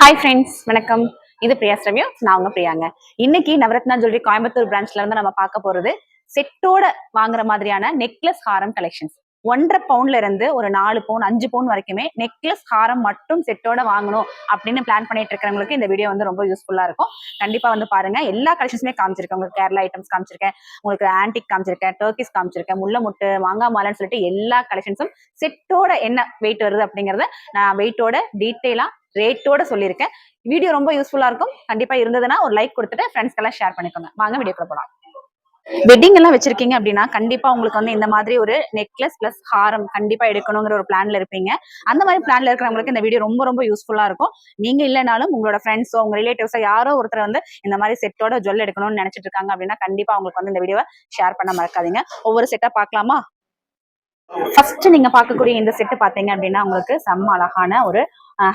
Hi friends, வணக்கம். இது பிரியாஸ் ரம்யா. நான் உங்க பிரியாங்க. இன்னைக்கு நவரத்னா ஜுவல்லரி கோயம்புத்தூர் பிரான்ச்ல இருந்து நம்ம பார்க்க போறது செட்டோட வாங்குற மாதிரியான நெக்லஸ் ஹாரம் கலெக்ஷன்ஸ். 1.5 பவுண்ட்ல இருந்து ஒரு 4 பவுன் 5 பவுன் வரைக்குமே நெக்லஸ் ஹாரம் மட்டும் செட்டோட வாங்கணும் அப்படின்னு பிளான் பண்ணிட்டு இருக்கிறவங்களுக்கு இந்த வீடியோ வந்து ரொம்ப யூஸ்ஃபுல்லா இருக்கும். கண்டிப்பா வந்து பாருங்க. எல்லா கலெக்ஷன்ஸுமே காமிச்சிருக்கேன். உங்களுக்கு கேரளா ஐட்டம்ஸ் காமிச்சிருக்கேன், உங்களுக்கு ஆன்டிக் காமிச்சிருக்கேன், டர்க்கிஸ் காமிச்சிருக்கேன், முல்லை முட்டு, மாங்காய் மாலைன்னு சொல்லிட்டு எல்லா கலெக்ஷன்ஸும் செட்டோட என்ன வெயிட் வருது அப்படிங்கறத நான் வெயிட்டோட டீட்டெயிலா ரேட்டோட சொல்லியிருக்கேன். வீடியோ ரொம்ப யூஸ்ஃபுல்லா இருக்கும். கண்டிப்பா இருந்ததுன்னா ஒரு லைக் கொடுத்துட்டு ஃப்ரெண்ட்ஸ்க்கு எல்லாம் ஷேர் பண்ணிக்கோங்க. வாங்க வீடியோக்குள்ள போலாம். வெட்டிங் எல்லாம் வச்சிருக்கீங்க அப்படின்னா கண்டிப்பா உங்களுக்கு வந்து இந்த மாதிரி ஒரு நெக்லஸ் பிளஸ் ஹாரம் கண்டிப்பா எடுக்கணுங்கிற ஒரு பிளான்ல இருப்பீங்க. அந்த மாதிரி பிளான்ல இருக்கிறவங்களுக்கு இந்த வீடியோ ரொம்ப ரொம்ப யூஸ்ஃபுல்லா இருக்கும். நீங்க இல்லைனாலும் உங்களோட ஃப்ரெண்ட்ஸோ உங்க ரிலேட்டிவ்ஸோ யாரோ ஒருத்தர் வந்து இந்த மாதிரி செட்டோட ஜுவல் எடுக்கணும்னு நினைச்சிட்டு இருக்காங்க அப்படின்னா கண்டிப்பா உங்களுக்கு வந்து இந்த வீடியோவை ஷேர் பண்ண மறக்காதீங்க. ஒவ்வொரு செட்டா பார்க்கலாமா? ஃபர்ஸ்ட் நீங்க பார்க்கக்கூடிய இந்த செட்டு பாத்தீங்க அப்படின்னா உங்களுக்கு செம்ம அழகான ஒரு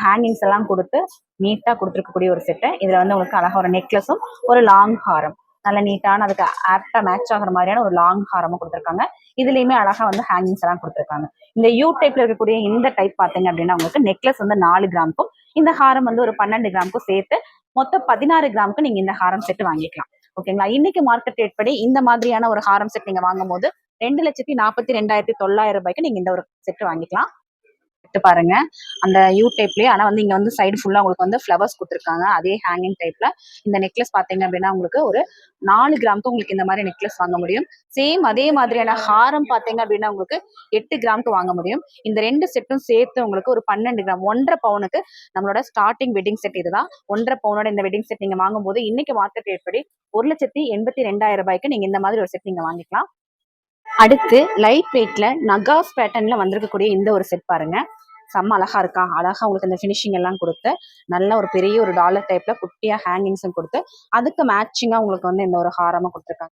ஹேங்கிங்ஸ் எல்லாம் கொடுத்து நீட்டா கொடுத்துருக்கக்கூடிய ஒரு செட்டு. இதுல வந்து உங்களுக்கு அழகா ஒரு நெக்லஸும் ஒரு லாங் ஹாரம் நல்ல நீட்டான அதுக்கு ஆப்டா மேட்ச் ஆகிற மாதிரியான ஒரு லாங் ஹாரமும் கொடுத்துருக்காங்க. இதுலயுமே அழகா வந்து ஹேங்கிங்ஸ் எல்லாம் கொடுத்துருக்காங்க. இந்த யூ டைப்ல இருக்கக்கூடிய இந்த டைப் பாத்தீங்க அப்படின்னா உங்களுக்கு நெக்லஸ் வந்து 4 கிராமுக்கும் இந்த ஹாரம் வந்து ஒரு 12 கிராமுக்கும் சேர்த்து மொத்தம் 16 கிராமுக்கு நீங்க இந்த ஹாரம் செட் வாங்கிக்கலாம். ஓகேங்களா? இன்னைக்கு மார்க்கெட் ரேட் படி இந்த மாதிரியான ஒரு ஹாரம் செட் நீங்க வாங்கும் போது 2,42,900 நீங்க இந்த ஒரு செட் வாங்கிக்கலாம். பாருங்க அந்த யூ டைப்லயே, ஆனா வந்து இங்க வந்து சைடு ஃபுல்லா உங்களுக்கு வந்து ஃபிளவர்ஸ் கொடுத்துருக்காங்க. அதே ஹேங்கிங் டைப்ல இந்த நெக்லஸ் பாத்தீங்க அப்படின்னா உங்களுக்கு ஒரு 4 கிராமுக்கு உங்களுக்கு இந்த மாதிரி நெக்லஸ் வாங்க முடியும். சேம் அதே மாதிரியான ஹாரம் பாத்தீங்க அப்படின்னா உங்களுக்கு 8 கிராமுக்கு வாங்க முடியும். இந்த ரெண்டு செட்டும் சேர்த்து உங்களுக்கு ஒரு 12 கிராம் 1.5 பவுனுக்கு நம்மளோட ஸ்டார்டிங் வெட்டிங் செட் இதுதான். 1.5 பவுனோட இந்த வெட்டிங் செட் நீங்க வாங்கும் போது இன்னைக்கு மார்க்கெட் ரேட் படி 1,82,200 நீங்க இந்த மாதிரி ஒரு செட் நீங்க வாங்கிக்கலாம். அடுத்து லைட் வெயிட்ல நகாஸ் பேட்டர்ன்ல வந்திருக்கக்கூடிய இந்த ஒரு செட் பாருங்க. செம்ம அழகா இருக்கா? அழகா உங்களுக்கு இந்த ஃபினிஷிங் எல்லாம் கொடுத்து நல்ல ஒரு பெரிய ஒரு டாலர் டைப்ல குட்டியா ஹேங்கிங்ஸும் கொடுத்து அதுக்கு மேட்சிங்கா உங்களுக்கு வந்து இந்த ஒரு ஹாரமா கொடுத்துருக்காங்க.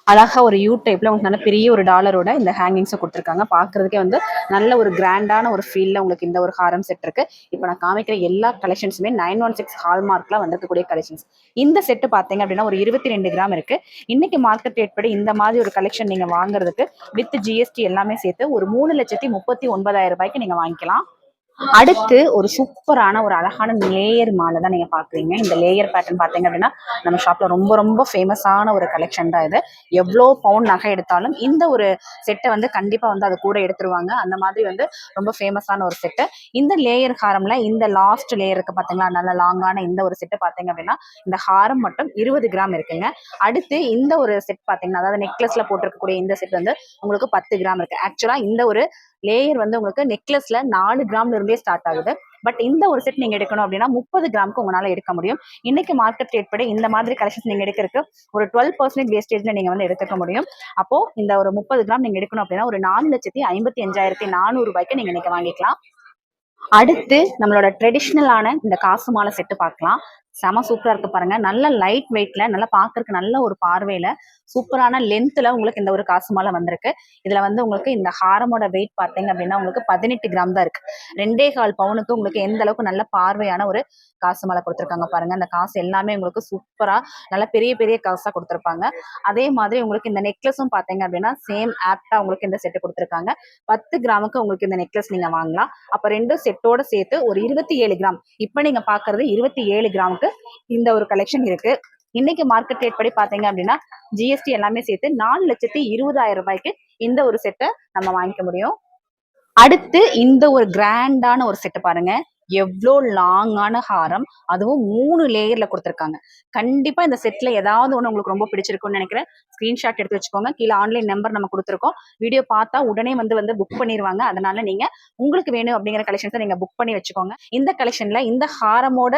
அழகா ஒரு யூ டைப்ல உங்களுக்கு நல்ல பெரிய ஒரு டாலரோட இந்த ஹேங்கிங்ஸை கொடுத்துருக்காங்க. பாக்குறதுக்கே வந்து நல்ல ஒரு கிராண்டான ஒரு ஃபீல்ல உங்களுக்கு இந்த ஒரு ஹாரம் செட் இருக்கு. இப்போ நான் காமிக்கிற எல்லா கலெக்ஷன்ஸுமே 916 ஹால்மார்க்ல வந்திருக்கக்கூடிய கலெக்ஷன்ஸ். இந்த செட்டு பாத்தீங்க அப்படின்னா ஒரு 22 கிராம் இருக்கு. இன்னைக்கு மார்க்கெட் ரேட் படி இந்த மாதிரி ஒரு கலெக்ஷன் நீங்க வாங்குறதுக்கு வித் ஜிஎஸ்டி எல்லாமே சேர்த்து ஒரு 3,39,000 நீங்க வாங்கிக்கலாம். அடுத்து ஒரு சூப்பரான ஒரு அழகான லேயர் மாலை தான் நீங்க பாக்குறீங்க. இந்த லேயர் பேட்டர்ன் பாத்தீங்க அப்படின்னா நம்ம ஷாப்ல ரொம்ப ரொம்ப ஃபேமஸான ஒரு கலெக்ஷன் தான் இது. எவ்வளோ பவுண்ட் நகை எடுத்தாலும் இந்த ஒரு செட்டை வந்து கண்டிப்பா வந்து அது கூட எடுத்துருவாங்க. அந்த மாதிரி வந்து ரொம்ப ஃபேமஸான ஒரு செட்டு. இந்த லேயர் ஹாரம்ல இந்த லாஸ்ட் லேயருக்கு பாத்தீங்களா நல்ல லாங்கான இந்த ஒரு செட்டு பாத்தீங்க அப்படின்னா இந்த ஹாரம் மட்டும் 20 கிராம் இருக்குங்க. அடுத்து இந்த ஒரு செட் பாத்தீங்கன்னா அதாவது நெக்லஸ்ல போட்டிருக்கக்கூடிய இந்த செட் வந்து உங்களுக்கு 10 கிராம் இருக்கு. ஆக்சுவலா இந்த ஒரு லேயர் வந்து உங்களுக்கு நெக்லஸ்ல 4 கிராம்ல இருந்தே ஸ்டார்ட் ஆகுது. பட் இந்த ஒரு செட் நீங்க எடுக்கணும் அப்படின்னா 30 கிராமுக்கு உங்களால எடுக்க முடியும். இன்னைக்கு மார்க்கெட் ரேட் படி இந்த மாதிரி கலெக்ஷன் நீங்க எடுக்கிறதுக்கு ஒரு 12% வேஸ்டேஜ்ல நீங்க வந்து எடுத்துக்க முடியும். அப்போ இந்த ஒரு 30 கிராம் நீங்க எடுக்கணும் அப்படின்னா ஒரு 4,55,400 நீங்க இன்னைக்கு வாங்கிக்கலாம். அடுத்து நம்மளோட ட்ரெடிஷ்னலான இந்த காசு மாலை செட்டு பார்க்கலாம். செம சூப்பரா இருக்கு பாருங்க. நல்ல லைட் வெயிட்ல நல்லா பாக்குறதுக்கு நல்ல ஒரு பார்வையில சூப்பரான லென்த்ல உங்களுக்கு இந்த ஒரு காசு மாலை வந்திருக்கு. இதுல வந்து உங்களுக்கு இந்த ஹாரமோட வெயிட் பார்த்தீங்க அப்படின்னா உங்களுக்கு 18 கிராம் தான் இருக்கு. 2.25 பவுனுக்கு உங்களுக்கு எந்த அளவுக்கு நல்ல பார்வையான ஒரு காசு மாலை கொடுத்துருக்காங்க பாருங்க. அந்த காசு எல்லாமே உங்களுக்கு சூப்பரா நல்ல பெரிய பெரிய காசா கொடுத்துருப்பாங்க. அதே மாதிரி உங்களுக்கு இந்த நெக்லஸும் பார்த்தீங்க அப்படின்னா சேம் ஆப்டா உங்களுக்கு இந்த செட்டு கொடுத்துருக்காங்க. 10 கிராமுக்கு உங்களுக்கு இந்த நெக்லஸ் நீங்க வாங்கலாம். அப்ப ரெண்டும் செட்டோட சேர்த்து ஒரு 27 கிராம். இப்ப நீங்க பாக்குறது 27 கிராமுக்கு இந்த ஒரு கலெக்ஷன் இருக்கு. இன்னைக்கு மார்க்கெட் ரேட் படி பாத்தீங்க அப்படின்னா ஜிஎஸ்டி எல்லாமே சேர்த்து 4,20,000 இந்த ஒரு செட்டை நம்ம வாங்கிக்க முடியும். அடுத்து இந்த ஒரு கிராண்டான ஒரு செட்டு பாருங்க. எவ்வளோ லாங்கான ஹாரம், அதுவும் 3 லேயர்ல கொடுத்துருக்காங்க. கண்டிப்பா இந்த செட்ல ஏதாவது ஒண்ணு உங்களுக்கு ரொம்ப பிடிச்சிருக்கும்னு நினைக்கிறேன். ஸ்கிரீன்ஷாட் எடுத்து வச்சுக்கோங்க. கீழே ஆன்லைன் நம்பர் நம்ம கொடுத்துருக்கோம். வீடியோ பார்த்தா உடனே வந்து புக் பண்ணிடுவாங்க. அதனால நீங்க உங்களுக்கு வேணும் அப்படிங்கிற கலெக்ஷன்ஸை நீங்க புக் பண்ணி வச்சுக்கோங்க. இந்த கலெக்ஷன்ல இந்த ஹாரமோட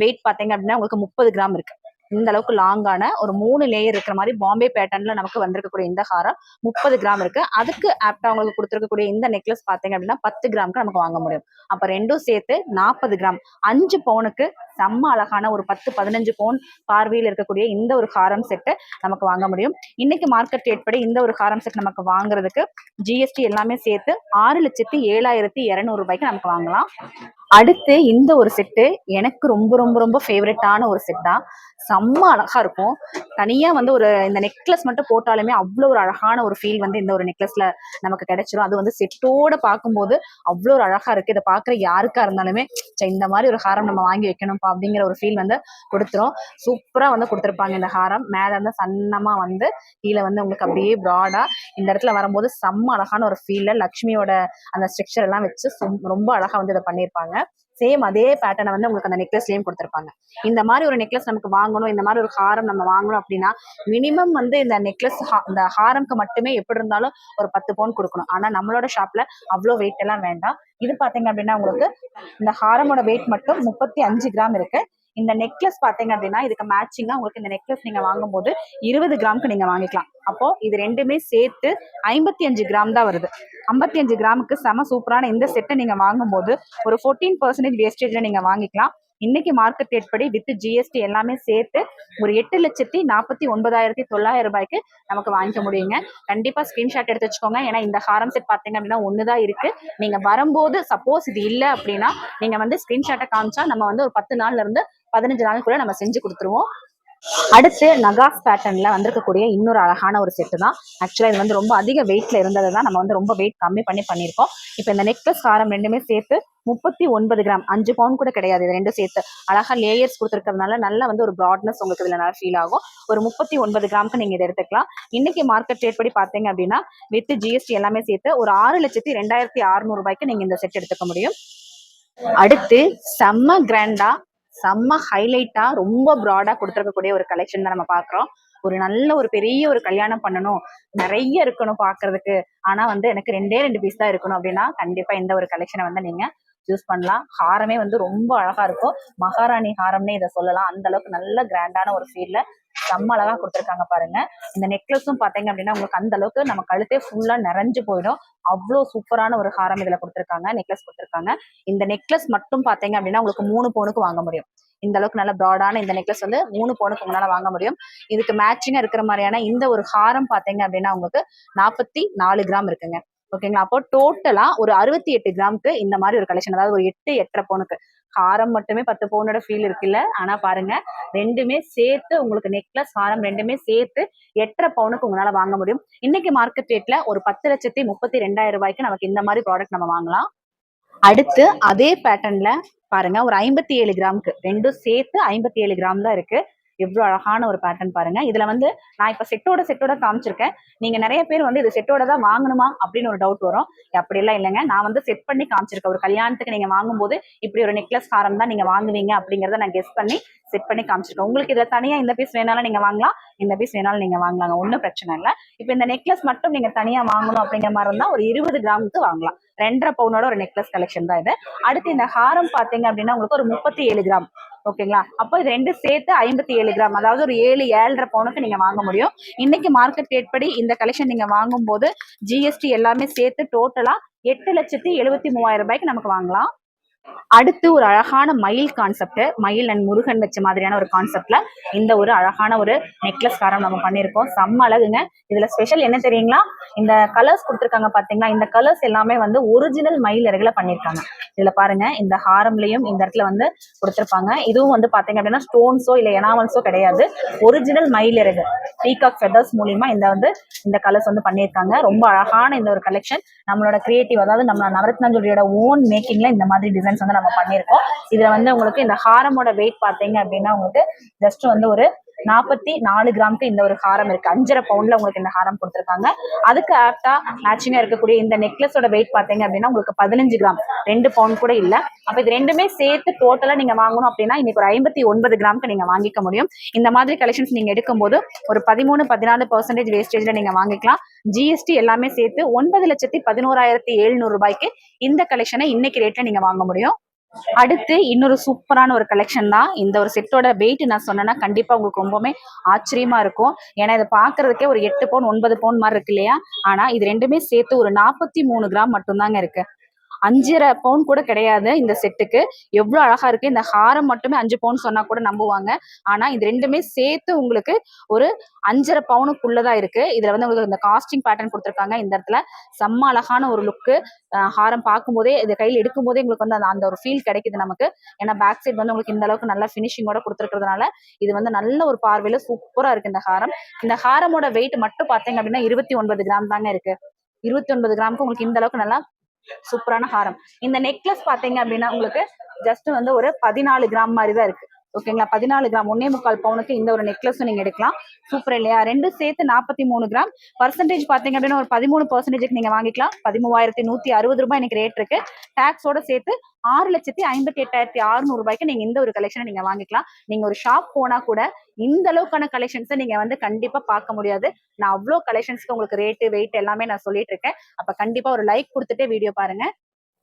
வெயிட் பாத்தீங்க அப்படின்னா உங்களுக்கு 30 கிராம் இருக்கு. இந்த அளவுக்கு லாங்கான ஒரு 3 லேயர் இருக்கிற மாதிரி பாம்பே பேட்டர்ன்ல நமக்கு வந்திருக்கக்கூடிய இந்த ஹாரம் 30 கிராம் இருக்கு. அதுக்கு ஆப்டா உங்களுக்கு கொடுத்துருக்கக்கூடிய இந்த நெக்லஸ் பாத்தீங்க அப்படின்னா 10 கிராமுக்கு நமக்கு வாங்க முடியும். அப்ப ரெண்டும் சேர்த்து 40 கிராம் 5 பவுனுக்கு செம்ம அழகான ஒரு 10-15 பவுன் பார்வையில் இருக்கக்கூடிய இந்த ஒரு ஹாரம் செட்டு நமக்கு வாங்க முடியும். இன்னைக்கு மார்க்கெட் ரேட் படி இந்த ஒரு ஹாரம் செட் நமக்கு வாங்குறதுக்கு ஜிஎஸ்டி எல்லாமே சேர்த்து 6,07,200 நமக்கு வாங்கலாம். அடுத்து இந்த ஒரு செட்டு எனக்கு ரொம்ப ரொம்ப ரொம்ப ஃபேவரட்டான ஒரு செட் தான். செம்ம அழகா இருக்கும். தனியா வந்து ஒரு இந்த நெக்லஸ் மட்டும் போட்டாலுமே அவ்வளோ ஒரு அழகான ஒரு ஃபீல் வந்து இந்த ஒரு நெக்லஸ்ல நமக்கு கிடைச்சிரும். அது வந்து செட்டோட பார்க்கும்போது அவ்வளோ ஒரு அழகா இருக்கு. இதை பார்க்குற யாருக்கா இருந்தாலுமே இந்த மாதிரி ஒரு ஹாரம் நம்ம வாங்கி வைக்கணும்ப்பா அப்படிங்கிற ஒரு ஃபீல் வந்து கொடுத்துரும். சூப்பரா வந்து கொடுத்துருப்பாங்க இந்த ஹாரம். மேல இருந்து சன்னமா வந்து கீழே வந்து உங்களுக்கு அப்படியே ப்ராடா இந்த இடத்துல வரும்போது செம்ம அழகான ஒரு ஃபீல்ல லக்ஷ்மியோட அந்த ஸ்ட்ரக்சர் எல்லாம் வச்சு ரொம்ப அழகா வந்து இதை பண்ணியிருப்பாங்க. சேம் அதே பேட்டர்னை வந்து உங்களுக்கு அந்த நெக்லஸ்லயும் கொடுத்துருப்பாங்க. இந்த மாதிரி ஒரு நெக்லஸ் நமக்கு வாங்கணும், இந்த மாதிரி ஒரு ஹாரம் நம்ம வாங்கணும் அப்படின்னா மினிமம் வந்து இந்த நெக்லஸ் இந்த ஹாரம்க்கு மட்டுமே எப்படி இருந்தாலும் ஒரு 10 பவுன் கொடுக்கணும். ஆனா நம்மளோட ஷாப்ல அவ்வளோ வெயிட் எல்லாம் வேண்டாம். இது பாத்தீங்க அப்படின்னா உங்களுக்கு இந்த ஹாரமோட வெயிட் மட்டும் 35 கிராம் இருக்கு. இந்த நெக்லஸ் பாத்தீங்க அப்படின்னா இதுக்கு மேட்சிங்கா உங்களுக்கு இந்த நெக்லஸ் நீங்க வாங்கும்போது 20 கிராமுக்கு நீங்க வாங்கிக்கலாம். அப்போ இது ரெண்டுமே சேர்த்து 55 கிராம் தான் வருது. 55 கிராமுக்கு செம சூப்பரான இந்த செட்டை நீங்க வாங்கும்போது ஒரு 14% வேஸ்டேஜ்ல நீங்க வாங்கிக்கலாம். இன்னைக்கு மார்க்கெட் ரேட் படி வித் ஜிஎஸ்டி எல்லாமே சேர்த்து ஒரு 8,49,900 ரூபாய்க்கு நமக்கு வாங்கிக்க முடியுங்க. கண்டிப்பா ஸ்கிரீன்ஷாட் எடுத்து வச்சுக்கோங்க. ஏன்னா இந்த ஹாரம் செட் பாத்தீங்க அப்படின்னா ஒண்ணுதான் இருக்கு. நீங்க வரும்போது சப்போஸ் இது இல்லை அப்படின்னா நீங்க வந்து ஸ்கிரீன்ஷாட்டை காமிச்சா நம்ம வந்து ஒரு 10 நாள்ல இருந்து 15 நாளுக்குள்ள நம்ம செஞ்சு கொடுத்துருவோம். அடுத்து நகாஸ் பேட்டர்ன்ல வந்திருக்கக்கூடிய இன்னொரு அழகான ஒரு செட்டு தான். ஆக்சுவலா இது வந்து ரொம்ப அதிக வெயிட்ல இருந்தது தான் நம்ம வந்து ரொம்ப வெயிட் கம்மி பண்ணியிருக்கோம். இப்போ இந்த நெக்லஸ் ஹாரம் ரெண்டுமே சேர்த்து 39 கிராம், 5 பவுன் கூட கிடையாது. இது ரெண்டும் சேர்த்து அழகா லேயர்ஸ் கொடுத்துருக்கிறதுனால நல்லா வந்து ஒரு ப்ராட்னஸ் உங்களுக்கு இதுல நல்லா ஃபீல் ஆகும். ஒரு 39 கிராமுக்கு நீங்க இதை எடுத்துக்கலாம். இன்னைக்கு மார்க்கெட் ரேட் படி பாத்தீங்க அப்படின்னா வித் ஜிஎஸ்டி எல்லாமே சேர்த்து ஒரு 6,02,600 ரூபாய்க்கு நீங்க இந்த செட் எடுத்துக்க முடியும். அடுத்து செம்ம கிராண்டா செம்ம ஹைலைட்டா ரொம்ப ப்ராடா கொடுத்துருக்கக்கூடிய ஒரு கலெக்ஷன் தான் நம்ம பாக்குறோம். ஒரு நல்ல ஒரு பெரிய ஒரு கல்யாணம் பண்ணணும், நிறைய இருக்கணும் பாக்குறதுக்கு, ஆனா வந்து எனக்கு 2 பீஸ் தான் இருக்கணும் அப்படின்னா கண்டிப்பா இந்த ஒரு கலெக்ஷனை வந்து நீங்க சூஸ் பண்ணலாம். ஹாரமே வந்து ரொம்ப அழகா இருக்கும். மகாராணி ஹாரம்னே இதை சொல்லலாம். அந்த அளவுக்கு நல்ல கிராண்டான ஒரு ஃபீல்ல செம்ம அழகா கொடுத்துருக்காங்க பாருங்க. இந்த நெக்லஸும் பாத்தீங்க அப்படின்னா உங்களுக்கு அந்த அளவுக்கு நம்ம கழுத்தே ஃபுல்லா நிறைஞ்சு போயிடும். அவ்வளோ சூப்பரான ஒரு ஹாரம் இதுல கொடுத்துருக்காங்க, நெக்லஸ் கொடுத்துருக்காங்க. இந்த நெக்லஸ் மட்டும் பாத்தீங்க அப்படின்னா உங்களுக்கு 3 பவுனுக்கு வாங்க முடியும். இந்த அளவுக்கு நல்ல ப்ராடான இந்த நெக்லஸ் வந்து 3 பவுனுக்கு உங்களால வாங்க முடியும். இதுக்கு மேட்சிங்கா இருக்கிற மாதிரியான இந்த ஒரு ஹாரம் பாத்தீங்க அப்படின்னா உங்களுக்கு 44 கிராம் இருக்குங்க. ஓகேங்களா? அப்போ டோட்டலா ஒரு 68 கிராமுக்கு இந்த மாதிரி ஒரு கலெக்ஷன், அதாவது ஒரு 8-8.5 பவுனுக்கு ஹாரம் மட்டுமே 10 பவுனோட ஃபீல் இருக்குல்ல. ஆனா பாருங்க ரெண்டுமே சேர்த்து உங்களுக்கு நெக்லஸ் ஹாரம் ரெண்டுமே சேர்த்து 8.5 பவுனுக்கு உங்களால வாங்க முடியும். இன்னைக்கு மார்க்கெட் ரேட்ல ஒரு 10,32,000 ரூபாய்க்கு நமக்கு இந்த மாதிரி ப்ராடக்ட் நம்ம வாங்கலாம். அடுத்து அதே பேட்டர்ன்ல பாருங்க ஒரு 57 கிராமுக்கு ரெண்டும் சேர்த்து 57 கிராம் தான் இருக்கு. எவ்வளவு அழகான ஒரு பேட்டர்ன் பாருங்க. இதுல வந்து நான் இப்ப செட்டோட காமிச்சிருக்கேன். நீங்க நிறைய பேர் வந்து இது செட்டோட தான் வாங்கணுமா அப்படின்னு ஒரு டவுட் வரும். அப்படி எல்லாம் இல்லைங்க, நான் வந்து செட் பண்ணி காமிச்சிருக்கேன். ஒரு கல்யாணத்துக்கு நீங்க வாங்கும்போது இப்படி ஒரு நெக்லஸ் ஹாரம் தான் நீங்க வாங்குவீங்க அப்படிங்கறத நான் கெஸ் பண்ணி செட் பண்ணி காமிச்சிருக்கேன். உங்களுக்கு இதுல தனியா இந்த பீஸ் வேணாலும் நீங்க வாங்கலாம், இந்த பீஸ் வேணாலும் நீங்க வாங்கலாங்க, ஒன்னும் பிரச்சனை இல்லை. இப்ப இந்த நெக்லஸ் மட்டும் நீங்க தனியா வாங்கணும் அப்படிங்கிற மாதிரி இருந்தா ஒரு 20 கிராமுக்கு வாங்கலாம். 2.5 பவுனோட ஒரு நெக்லஸ் கலெக்ஷன் தான் இது. அடுத்து இந்த ஹாரம் பாத்தீங்க அப்படின்னா உங்களுக்கு ஒரு 37 கிராம். ஓகேங்களா? அப்போ இது ரெண்டு சேர்த்து 57 கிராம், அதாவது ஒரு 7-7.5 பவுனுக்கு நீங்க வாங்க முடியும். இன்னைக்கு மார்க்கெட் ரேட் படி இந்த கலெக்ஷன் நீங்க வாங்கும் போது ஜிஎஸ்டி எல்லாமே சேர்த்து டோட்டலா 8,73,000 ரூபாய்க்கு நமக்கு வாங்கலாம். அடுத்து ஒரு அழகான மயில் கான்செப்ட், மயில் அண்ட் முருகன் வச்ச மாதிரியான ஒரு கான்செப்ட்ல இந்த ஒரு அழகான ஒரு நெக்லஸ் ஹாரம் நம்ம பண்ணிருக்கோம். செம்ம அழகுங்க. இதுல ஸ்பெஷல் என்ன தெரியுங்களா? இந்த கலர்ஸ் கொடுத்துருக்காங்க பாத்தீங்களா, இந்த கலர்ஸ் எல்லாமே வந்து ஒரிஜினல் மயில் இறகுல பண்ணிருக்காங்க. இதுல பாருங்க இந்த ஹாரம்லயும் இந்த இடத்துல வந்து கொடுத்துருப்பாங்க. இதுவும் வந்து பாத்தீங்க அப்படின்னா ஸ்டோன்ஸோ இல்ல எனாமல்ஸோ கிடையாது, ஒரிஜினல் மயில் இறகு பீகாக் ஃபெதர்ஸ் மூலியமா இந்த கலர்ஸ் வந்து பண்ணியிருக்காங்க. ரொம்ப அழகான இந்த ஒரு கலெக்ஷன் நம்மளோட கிரியேட்டிவ், அதாவது நம்ம நவரத்னா ஜுவல்லரியோட ஓன் மேக்கிங்ல இந்த மாதிரி டிசைன்ஸ் வந்து நம்ம பண்ணியிருக்கோம். இதுல வந்து உங்களுக்கு இந்த ஹாரமோட வெயிட் பாத்தீங்க அப்படின்னா உங்களுக்கு ஜஸ்ட் வந்து ஒரு 44 கிராமுக்கு இந்த ஒரு ஹாரம் இருக்கு. 5.5 பவுண்ட்ல உங்களுக்கு இந்த ஹாரம் கொடுத்துருக்காங்க. அதுக்கு ஆப்டா மேட்சிங்கா இருக்கக்கூடிய இந்த நெக்லஸோட வெயிட் பாத்தீங்க அப்படின்னா உங்களுக்கு 15 கிராம், 2 பவுண்ட் கூட இல்ல. அப்ப இது ரெண்டுமே சேர்த்து டோட்டலா நீங்க வாங்கணும் அப்படின்னா இன்னைக்கு ஒரு 59 கிராமுக்கு நீங்க வாங்கிக்க முடியும். இந்த மாதிரி கலெக்ஷன்ஸ் நீங்க எடுக்கும்போது ஒரு 13-14% வேஸ்டேஜ்ல நீங்க வாங்கிக்கலாம். ஜிஎஸ்டி எல்லாமே சேர்த்து 9,11,700 ரூபாய்க்கு இந்த கலெக்ஷனை இன்னைக்கு ரேட்ல நீங்க வாங்க முடியும். அடுத்து இன்னொரு சூப்பரான ஒரு கலெக்ஷன் தான். இந்த ஒரு செட்டோட வெயிட் நான் சொன்னேன்னா கண்டிப்பா உங்களுக்கு ரொம்பவுமே ஆச்சரியமா இருக்கும். ஏன்னா இதை பாக்குறதுக்கே ஒரு 8 பவுன் 9 பவுன் மாதிரி இருக்கு இல்லையா? ஆனா இது ரெண்டுமே சேர்த்து ஒரு 43 கிராம் மட்டும்தாங்க இருக்கு. 5.5 பவுன் கூட கிடையாது இந்த செட்டுக்கு. எவ்வளவு அழகா இருக்கு. இந்த ஹாரம் மட்டுமே 5 பவுன் சொன்னா கூட நம்புவாங்க. ஆனா இது ரெண்டுமே சேர்த்து உங்களுக்கு ஒரு 5.5 பவுனுக்குள்ளதான் இருக்கு. இதுல வந்து உங்களுக்கு இந்த காஸ்டிங் பேட்டர்ன் கொடுத்துருக்காங்க. இந்த இடத்துல செம்ம அழகான ஒரு லுக்கு. ஹாரம் பார்க்கும் போதே இது கையில் எடுக்கும் போதே உங்களுக்கு வந்து அந்த ஒரு ஃபீல் கிடைக்குது நமக்கு. ஏன்னா பேக் சைட் வந்து உங்களுக்கு இந்த அளவுக்கு நல்ல பினிஷிங்கோட கொடுத்துருக்கிறதுனால இது வந்து நல்ல ஒரு பார்வையில சூப்பரா இருக்கு இந்த ஹாரம். இந்த ஹாரமோட வெயிட் மட்டும் பாத்தீங்க அப்படின்னா 29 கிராம் தாங்க இருக்கு. 29 கிராமுக்கு உங்களுக்கு இந்த அளவுக்கு நல்லா சூப்பரான ஹாரம். இந்த நெக்லஸ் பாத்தீங்க அப்படின்னா உங்களுக்கு ஜஸ்ட் வந்து ஒரு 14 கிராம் மாதிரி தான் இருக்கு. ஓகேங்களா, 14 கிராம் 1.25 பவுனுக்கு இந்த ஒரு நெக்லஸும் நீங்க எடுக்கலாம். சூப்பர் இல்லையா? ரெண்டும் சேர்த்து 43 கிராம். பர்சன்டேஜ் பாத்தீங்க அப்படின்னா ஒரு 13% நீங்க வாங்கிக்கலாம். 13,160 ரூபாய் இன்னைக்கு ரேட் இருக்கு. டாக்ஸோட சேர்த்து 6,58,600 ரூபாய்க்கு நீங்க இந்த ஒரு கலெக்ஷனை நீங்க வாங்கிக்கலாம். நீங்க ஒரு ஷாப் போனா கூட இந்த அளவுக்கான கலெக்ஷன்ஸை நீங்க வந்து கண்டிப்பா பார்க்க முடியாது. நான் அவ்வளோ கலெக்ஷன்ஸ்க்கு உங்களுக்கு ரேட்டு வெயிட் எல்லாமே நான் சொல்லிட்டு இருக்கேன். அப்ப கண்டிப்பா ஒரு லைக் கொடுத்துட்டு வீடியோ பாருங்க.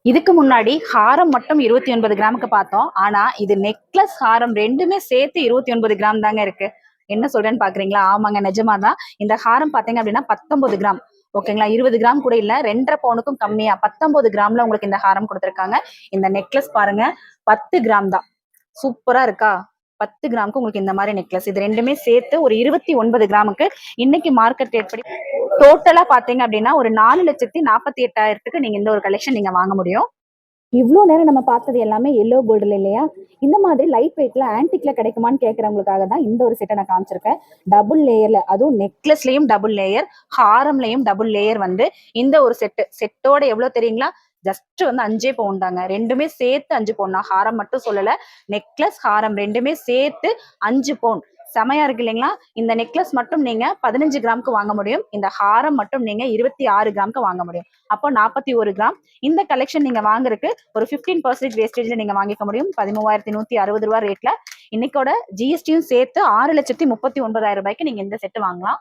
இதுக்கு முன்னாடி ஹாரம் மட்டும் 29 கிராமுக்கு பார்த்தோம். ஆனா இது நெக்லஸ் ஹாரம் ரெண்டுமே சேர்த்து 29 கிராம் தாங்க இருக்கு. என்ன சொல்றேன்னு பாக்குறீங்களா? ஆமாங்க, நிஜமாதான். இந்த ஹாரம் பாத்தீங்க அப்படின்னா 19 கிராம். ஓகேங்களா, 20 கிராம் கூட இல்ல, 2.5 பவுனுக்கும் கம்மியா 19 கிராம்ல உங்களுக்கு இந்த ஹாரம் கொடுத்துருக்காங்க. இந்த நெக்லஸ் பாருங்க 10 கிராம் தான். சூப்பரா இருக்கா? 10 கிராமுக்கு உங்களுக்கு இந்த மாதிரி நெக்லஸ். இது ரெண்டுமே சேர்த்து ஒரு 29 கிராமுக்கு இன்னைக்கு மார்க்கெட் ரேட் படி டோட்டலா பாத்தீங்க அப்படின்னா ஒரு 4,48,000க்கு நீங்க இந்த ஒரு கலெக்ஷன் நீங்க வாங்க முடியும். இவ்வளோ நேரம் நம்ம பார்த்தது எல்லாமே எல்லோ கோல்டுல இல்லையா? இந்த மாதிரி லைட் வெயிட்ல ஆன்டிக்ல கிடைக்குமான்னு கேட்கறவங்களுக்காக தான் இந்த ஒரு செட்டை நான் காமிச்சிருக்கேன். டபுள் லேயர்ல, அதுவும் நெக்லஸ்லயும் டபுள் லேயர், ஹாரம்லயும் டபுள் லேயர் வந்து இந்த ஒரு செட்டோட எவ்வளவு தெரியுங்களா? ஜஸ்ட் வந்து 5 பவுன் தாங்க. ரெண்டுமே சேர்த்து 5 பவுன். நான் ஹாரம் மட்டும் சொல்லல, நெக்லஸ் ஹாரம் ரெண்டுமே சேர்த்து 5 பவுன். செமையா இருக்கு இல்லைங்களா? இந்த நெக்லஸ் மட்டும் நீங்க 15 கிராமுக்கு வாங்க முடியும். இந்த ஹாரம் மட்டும் நீங்க 26 கிராமுக்கு வாங்க முடியும். அப்போ 41 கிராம். இந்த கலெக்ஷன் நீங்க வாங்குறதுக்கு ஒரு 15% வேஸ்டேஜ்ல நீங்க வாங்கிக்க முடியும். 13,160 ரூபாய் ரேட்ல இன்னைக்கோட ஜிஎஸ்டியும் சேர்த்து 6,39,000 ரூபாய்க்கு நீங்க இந்த செட்டு வாங்கலாம்.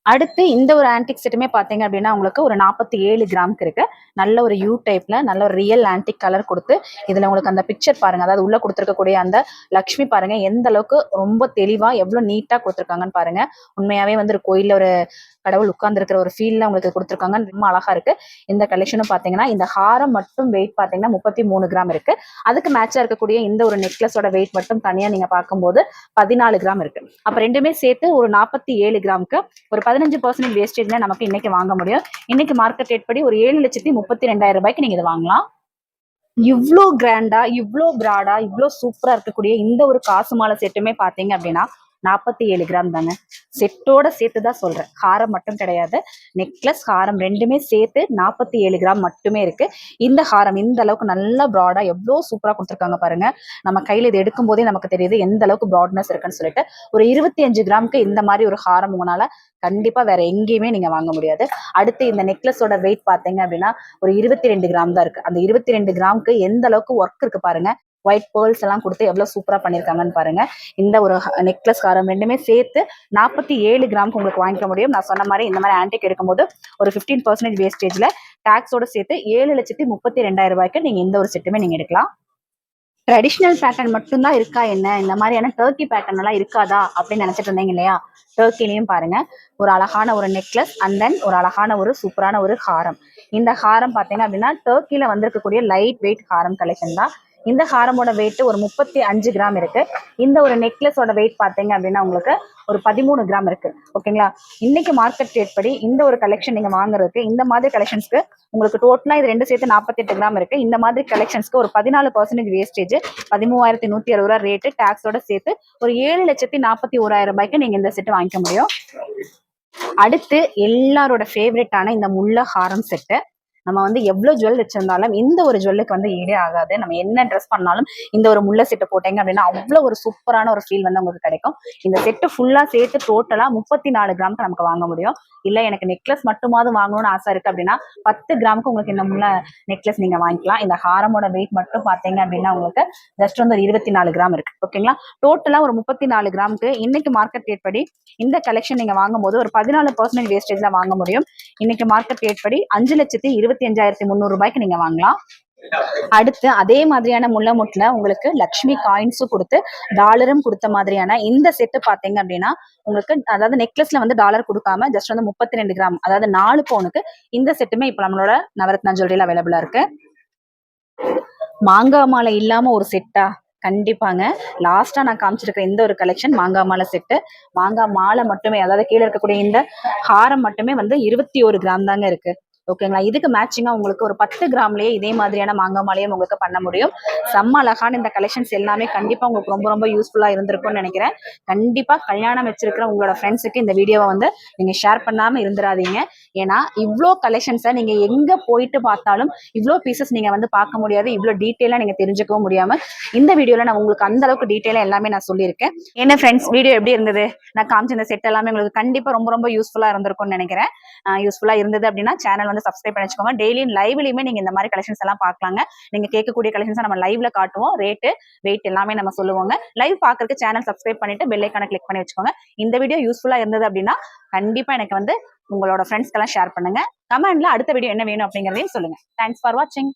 அடுத்து இந்த ஒரு ஆன்டிக் செட்டுமே பாத்தீங்க அப்படின்னா உங்களுக்கு ஒரு 47 கிராமுக்கு இருக்கு. நல்ல ஒரு யூ டைப்ல நல்ல ஒரு ரியல் ஆன்டிக் கலர் கொடுத்து இதுல உங்களுக்கு அந்த பிக்சர் பாருங்க, அதாவது உள்ள கொடுத்துருக்கக்கூடிய அந்த லக்ஷ்மி பாருங்க எந்த அளவுக்கு ரொம்ப தெளிவா எவ்வளவு நீட்டா கொடுத்துருக்காங்கன்னு பாருங்க. உண்மையாவே வந்து ஒரு கோயில்ல ஒரு கடவுள் உட்கார்ந்து இருக்கிற ஒரு ஃபீல்ல உங்களுக்கு கொடுத்துருக்காங்க. ரொம்ப அழகா இருக்கு. இந்த கலெக்ஷனும் பாத்தீங்கன்னா இந்த ஹாரம் மட்டும் வெயிட் பாத்தீங்கன்னா 33 கிராம் இருக்கு. அதுக்கு மேட்சா இருக்கக்கூடிய இந்த ஒரு நெக்லஸோட வெயிட் மட்டும் தனியா நீங்க பார்க்கும்போது 14 கிராம் இருக்கு. அப்ப ரெண்டுமே சேர்த்து ஒரு 47 கிராமுக்கு ஒரு 15% வேஸ்டேஜ்ல நமக்கு இன்னைக்கு வாங்க முடியும். இன்னைக்கு மார்க்கெட் ரேட் படி ஒரு 7,32,000 ரூபாய்க்கு நீங்க இதை வாங்கலாம். இவ்வளோ கிராண்டா, இவ்வளோ பிராடா, இவ்வளோ சூப்பரா இருக்கக்கூடிய இந்த ஒரு காசு மாலை செட்டுமே பாத்தீங்க அப்படின்னா 47 கிராம் தாங்க. செட்டோட சேர்த்து தான் சொல்றேன், ஹாரம் மட்டும் கிடையாது. நெக்லஸ் ஹாரம் ரெண்டுமே சேர்த்து 47 கிராம் மட்டுமே இருக்கு. இந்த ஹாரம் இந்த அளவுக்கு நல்லா ப்ராடா எவ்வளோ சூப்பரா கொடுத்துருக்காங்க பாருங்க. நம்ம கையில இது எடுக்கும் போதே நமக்கு தெரியுது எந்த அளவுக்கு ப்ராட்னஸ் இருக்குன்னு சொல்லிட்டு. ஒரு 25 கிராமுக்கு இந்த மாதிரி ஒரு ஹாரம் உங்களால கண்டிப்பா வேற எங்கேயுமே நீங்க வாங்க முடியாது. அடுத்து இந்த நெக்லஸோட வெயிட் பாத்தீங்க அப்படின்னா ஒரு 22 கிராம் தான் இருக்கு. அந்த 22 கிராமுக்கு எந்த அளவுக்கு ஒர்க் இருக்கு பாருங்க. ஒயிட் பேர்ல்ஸ் எல்லாம் கொடுத்து எவ்வளவு சூப்பரா பண்ணிருக்காங்கன்னு பாருங்க. இந்த ஒரு நெக்லஸ் ஹாரம் ரெண்டுமே சேர்த்து 47 கிராமுக்கு உங்களுக்கு வாங்கிக்க முடியும். நான் சொன்ன மாதிரி இந்த மாதிரி ஆன்டிக் எடுக்கும்போது ஒரு 15% வேஸ்டேஜ்ல டாக்ஸோட சேர்த்து 7,32,000 ரூபாய்க்கு நீங்க இந்த ஒரு செட்டுமே நீங்க எடுக்கலாம். ட்ரெடிஷ்னல் பேட்டர்ன் மட்டும்தான் இருக்கா என்ன, இந்த மாதிரியான டர்க்கி பேட்டர்ன் எல்லாம் இருக்காதா அப்படின்னு நினைச்சிட்டு இருந்தீங்க இல்லையா? டர்க்கிலையும் பாருங்க ஒரு அழகான ஒரு நெக்லஸ் அண்ட் தென் ஒரு அழகான ஒரு சூப்பரான ஒரு ஹாரம். இந்த ஹாரம் பாத்தீங்க அப்படின்னா டர்க்கில வந்திருக்கக்கூடிய லைட் வெயிட் ஹாரம் கலெக்ஷன் தான். இந்த ஹாரமோட வெயிட் ஒரு 35 கிராம் இருக்கு. இந்த ஒரு நெக்லஸோட வெயிட் பாத்தீங்க அப்படின்னா உங்களுக்கு ஒரு 13 கிராம் இருக்கு. ஓகேங்களா, இன்னைக்கு மார்க்கெட் ரேட் படி இந்த ஒரு கலெக்ஷன் நீங்க வாங்குறதுக்கு இந்த மாதிரி கலெக்ஷன்ஸ்க்கு உங்களுக்கு டோட்டலா இது ரெண்டு சேர்த்து 48 கிராம் இருக்கு. இந்த மாதிரி கலெக்ஷன்ஸ்க்கு ஒரு 14% வேஸ்டேஜ் 13,160 ரூபாய் ரேட்டு டாக்ஸோட சேர்த்து ஒரு 7,41,000 ரூபாய்க்கு நீங்க இந்த செட்டு வாங்கிக்க முடியும். அடுத்து எல்லாரோட ஃபேவரட்டான இந்த முல்லை ஹாரம் செட்டு. நம்ம வந்து எவ்வளவு ஜுவல் வச்சிருந்தாலும் இந்த ஒரு ஜுவல்லுக்கு வந்து ஈடே ஆகாது. நம்ம என்ன ட்ரெஸ் பண்ணாலும் இந்த ஒரு முல்லை செட்டு போட்டீங்க அப்படின்னா அவ்வளவு ஒரு சூப்பரான ஒரு ஃபீல் வந்து உங்களுக்கு கிடைக்கும். இந்த செட்டு ஃபுல்லா சேர்த்து டோட்டலா 34 கிராமுக்கு நமக்கு வாங்க முடியும். இல்ல எனக்கு நெக்லஸ் மட்டுமாவது வாங்கணும்னு ஆசை இருக்கு அப்படின்னா 10 கிராமுக்கு உங்களுக்கு இந்த முல்லை நெக்லஸ் நீங்க வாங்கிக்கலாம். இந்த ஹாரமோட வெயிட் மட்டும் பாத்தீங்க அப்படின்னா உங்களுக்கு ஜஸ்ட் வந்து 24 கிராம் இருக்கு. ஓகேங்களா, டோட்டலா ஒரு 34 கிராமுக்கு இன்னைக்கு மார்க்கெட் ரேட் படி இந்த கலெக்ஷன் நீங்க வாங்கும் போது ஒரு 14% வேஸ்டேஜ்ல வாங்க முடியும். இன்னைக்கு மார்க்கெட் ரேட் படி 5,25,300 ரூபாய்க்கு நீங்க வாங்கலாம். அடுத்து அதே மாதிரியான முல்லை முட்டுல உங்களுக்கு லக்ஷ்மி காயின்ஸும் கொடுத்து டாலரும் கொடுத்த மாதிரியான இந்த செட்டு பாத்தீங்க அப்படின்னா உங்களுக்கு அதாவது நெக்லஸ்ல வந்து டாலர் கொடுக்காம ஜஸ்ட் வந்து 32 கிராம் அதாவது 4 பவுனுக்கு இந்த செட்டுமே இப்ப நம்மளோட நவரத்னா ஜுவல்லரியில அவைலபிளா இருக்கு. மாங்காய் மாலை இல்லாம ஒரு செட்டா? கண்டிப்பாங்க. லாஸ்டா நான் காமிச்சிருக்கிற இந்த ஒரு கலெக்ஷன் மாங்காய் மாலை செட்டு. மாங்காய் மாலை மட்டுமே அதாவது கீழே இருக்கக்கூடிய இந்த ஹாரம் மட்டுமே வந்து 21 கிராம் தாங்க இருக்கு. ஓகேங்களா. இதுக்கு மேட்சிங்கா உங்களுக்கு ஒரு 10 கிராம்லயே இதே மாதிரியான மாங்காய் மாலையும் உங்களுக்கு பண்ண முடியும். செம்ம அழகான இந்த கலெக்ஷன்ஸ் எல்லாமே கண்டிப்பா உங்களுக்கு ரொம்ப ரொம்ப யூஸ்ஃபுல்லா இருந்திருக்கும்னு நினைக்கிறேன். கண்டிப்பா கல்யாணம் வச்சிருக்கிற உங்களோட ஃப்ரெண்ட்ஸுக்கு இந்த வீடியோவை வந்து நீங்க ஷேர் பண்ணாம இருந்துடாதீங்க. ஏன்னா இவ்வளோ கலெக்ஷன்ஸை நீங்க எங்க போயிட்டு பார்த்தாலும் இவ்வளோ பீசஸ் நீங்க வந்து பார்க்க முடியாது. இவ்வளோ டீட்டெயிலா நீங்க தெரிஞ்சுக்கவும் முடியாம இந்த வீடியோல நான் உங்களுக்கு அந்த அளவுக்கு டீட்டெயிலா எல்லாமே நான் சொல்லியிருக்கேன். என்ன ஃப்ரெண்ட்ஸ், வீடியோ எப்படி இருந்தது? நான் காமிச்ச இந்த செட் எல்லாமே உங்களுக்கு கண்டிப்பா ரொம்ப ரொம்ப யூஸ்ஃபுல்லா இருந்திருக்கும்னு நினைக்கிறேன். யூஸ்ஃபுல்லா இருந்தது அப்படின்னா சேனல் வந்து சப்ஸ்கிரைப் பண்ணி வச்சுக்கோங்க. டெய்லியும் லைவ்லயுமே நீங்க இந்த மாதிரி கலெக்ஷன்ஸ் எல்லாம் பார்க்கலாங்க. நீங்க கேட்கக்கூடிய கலெக்ஷன்ஸ் நம்ம லைவ்ல காட்டுவோம். ரேட்டு வெயிட் எல்லாமே நம்ம சொல்லுவோங்க. லைவ் பார்க்கறதுக்கு சேனல் சப்ஸ்கிரைப் பண்ணிட்டு பெல் ஐக்கான கிளிக் பண்ணி வச்சுக்கோங்க. இந்த வீடியோ யூஸ்ஃபுல்லா இருந்தது அப்படின்னா கண்டிப்பா எனக்கு வந்து உங்களோட ஃப்ரெண்ட்ஸ்க்கெல்லாம் ஷேர் பண்ணுங்க. கமெண்ட்ல அடுத்த வீடியோ என்ன வேணும் அப்படிங்கறதையும் சொல்லுங்க. தேங்க்ஸ் ஃபார் வாட்சிங்.